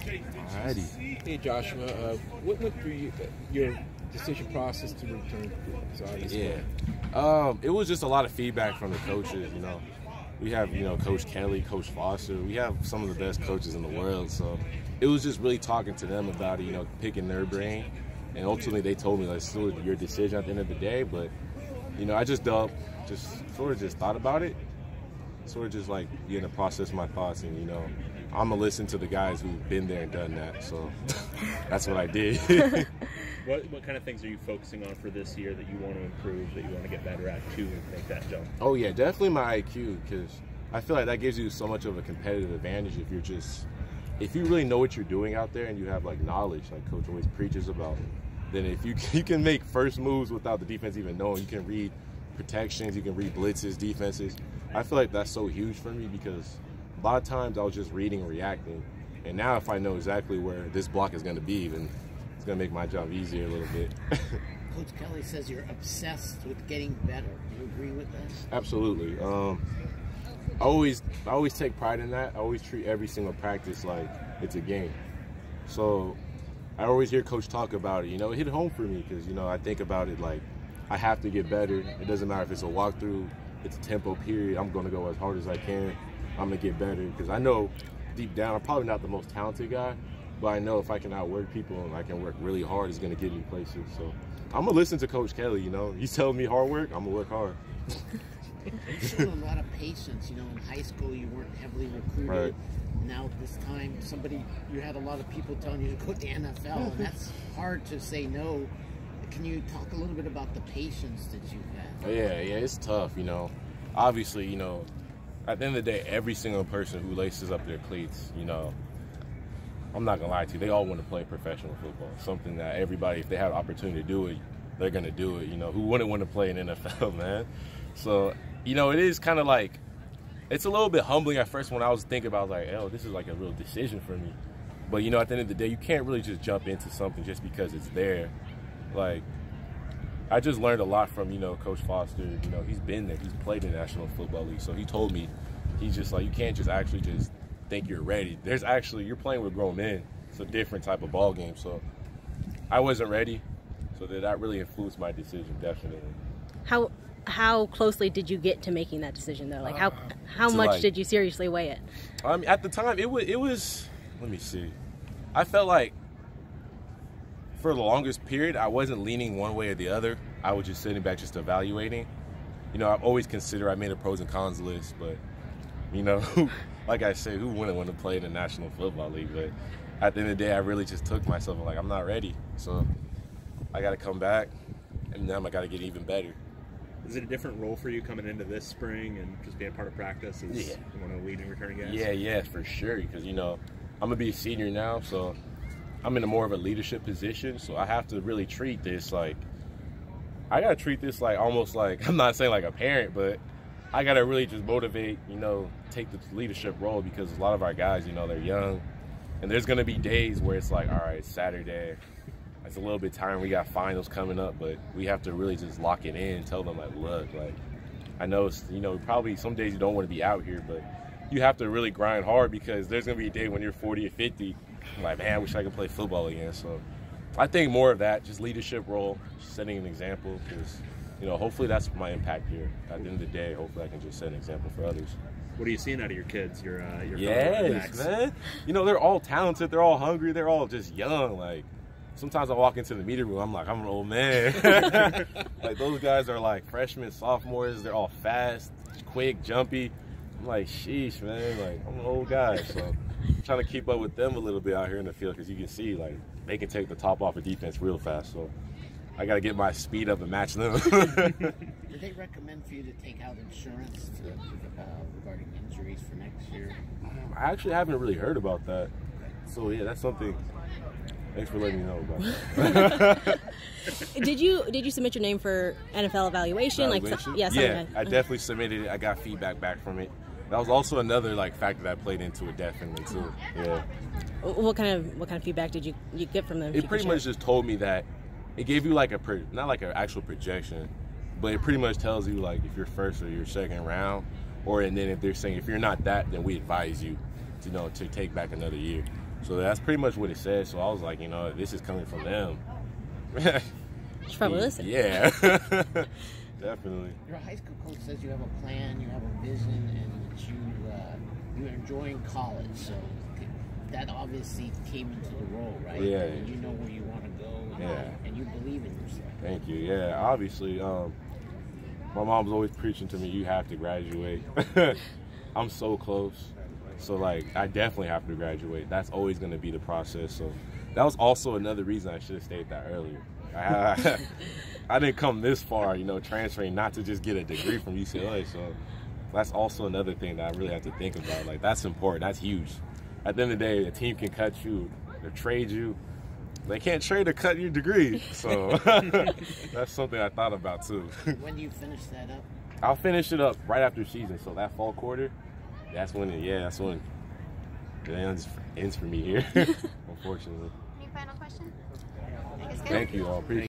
Alrighty. Hey Joshua, what went through your decision process to return to August? Yeah. It was just a lot of feedback from the coaches, you know. We have, you know, Coach Kelley, Coach Foster. We have some of the best coaches in the world. So it was just really talking to them about it, you know, picking their brain. And ultimately they told me, like, it's still your decision at the end of the day. But, you know, I just sort of just thought about it. Sort of just like being to process my thoughts, and, you know, I'm going to listen to the guys who've been there and done that. So that's what I did. What kind of things are you focusing on for this year that you want to improve, that you want to get better at to make that jump? Oh, yeah, definitely my IQ, because I feel like that gives you so much of a competitive advantage if you really know what you're doing out there and you have, like, knowledge, like Coach always preaches about, then if you can make first moves without the defense even knowing, you can read protections, you can read blitzes, defenses. I feel like that's so huge for me because a lot of times I was just reading and reacting, and now if I know exactly where this block is going to be, then it's going to make my job easier a little bit. Coach Kelley says you're obsessed with getting better. Do you agree with this? Absolutely. I always take pride in that. I always treat every single practice like it's a game. So I always hear Coach talk about it. You know, it hit home for me because, you know, I think about it like I have to get better. It doesn't matter if it's a walkthrough, it's a tempo period. I'm going to go as hard as I can. I'm going to get better because I know deep down I'm probably not the most talented guy, but I know if I can outwork people and I can work really hard, it's going to get me places. So I'm going to listen to Coach Kelley, you know. He's telling me hard work, I'm going to work hard. You showed a lot of patience. You know, in high school you weren't heavily recruited. Right. Now this time you had a lot of people telling you to go to the NFL, and that's hard to say no. Can you talk a little bit about the patience that you've had? Yeah, it's tough, you know. Obviously, you know, at the end of the day, every single person who laces up their cleats, you know, I'm not going to lie to you, they all want to play professional football. Something that everybody, if they have the opportunity to do it, they're going to do it, you know. Who wouldn't want to play in NFL, man? So, you know, it is kind of like, it's a little bit humbling at first when I was thinking about, like, oh, this is like a real decision for me. But, you know, at the end of the day, you can't really just jump into something just because it's there. Like, I just learned a lot from, you know, Coach Foster. You know, he's been there. He's played in the National Football League. So he told me, he's just like, you can't just actually just think you're ready. There's actually, you're playing with grown men. It's a different type of ball game. So I wasn't ready. So that really influenced my decision, definitely. How closely did you get to making that decision, though? Like, how much did you seriously weigh it? At the time, it was, let me see. I felt like for the longest period, I wasn't leaning one way or the other. I was just sitting back, just evaluating. You know, I've always considered, I made a pros and cons list, but, you know, like I said, who wouldn't want to play in the National Football League? But at the end of the day, I really just took myself and, like, I'm not ready. So I got to come back, and then I got to get even better. Is it a different role for you coming into this spring and just being part of practice as one of the leading returning guys? Yeah, for sure. Because, you know, I'm going to be a senior now, so I'm in a more of a leadership position. So I have to really treat this like, I got to treat this like almost like, I'm not saying like a parent, but I got to really just motivate, you know, take the leadership role because a lot of our guys, you know, they're young. And there's going to be days where it's like, all right, it's Saturday. It's a little bit tiring. We got finals coming up, but we have to really just lock it in. Tell them, like, look, like, I know, it's, you know, probably some days you don't want to be out here, but you have to really grind hard because there's going to be a day when you're 40 or 50. I'm like, man, I wish I could play football again. So I think more of that, just leadership role, setting an example because, you know, hopefully that's my impact here. At the end of the day, hopefully I can just set an example for others. What are you seeing out of your kids, your yes, man. You know, they're all talented. They're all hungry. They're all just young, like. Sometimes I walk into the meeting room, I'm like, I'm an old man. Like, those guys are like freshmen, sophomores. They're all fast, quick, jumpy. I'm like, sheesh, man. Like, I'm an old guy. So I'm trying to keep up with them a little bit out here in the field because you can see, like, they can take the top off of defense real fast. So I got to get my speed up and match them. Did they recommend for you to take out insurance regarding injuries for next year? I actually haven't really heard about that. So, yeah, that's something. Thanks for letting me know about that. Did you submit your name for NFL evaluation? Like, yeah, I definitely submitted it. I got feedback back from it. That was also another like factor that played into it, definitely too. Yeah. What kind of feedback did you get from them? It pretty much just told me that it gave you like not like an actual projection, but it pretty much tells you like if you're first or your second round, and then if they're saying if you're not that, then we advise you, to take back another year. So that's pretty much what it said. So I was like, you know, this is coming from them. Should probably listen. Yeah, definitely. Your high school coach says you have a plan, you have a vision, and that you're enjoying college. So that obviously came into the role, right? Yeah. You know where you want to go, and you believe in yourself. Thank you. Yeah, obviously, my mom's always preaching to me, you have to graduate. I'm so close. So, like, I definitely have to graduate. That's always going to be the process. So that was also another reason I should have stayed that earlier. I didn't come this far, you know, transferring not to just get a degree from UCLA. So that's also another thing that I really have to think about. Like, that's important. That's huge. At the end of the day, a team can cut you or trade you. They can't trade or cut your degree. So that's something I thought about, too. When do you finish that up? I'll finish it up right after season. So that fall quarter, that's when it ends for me here, unfortunately. Any final question? Thank you all. Appreciate it.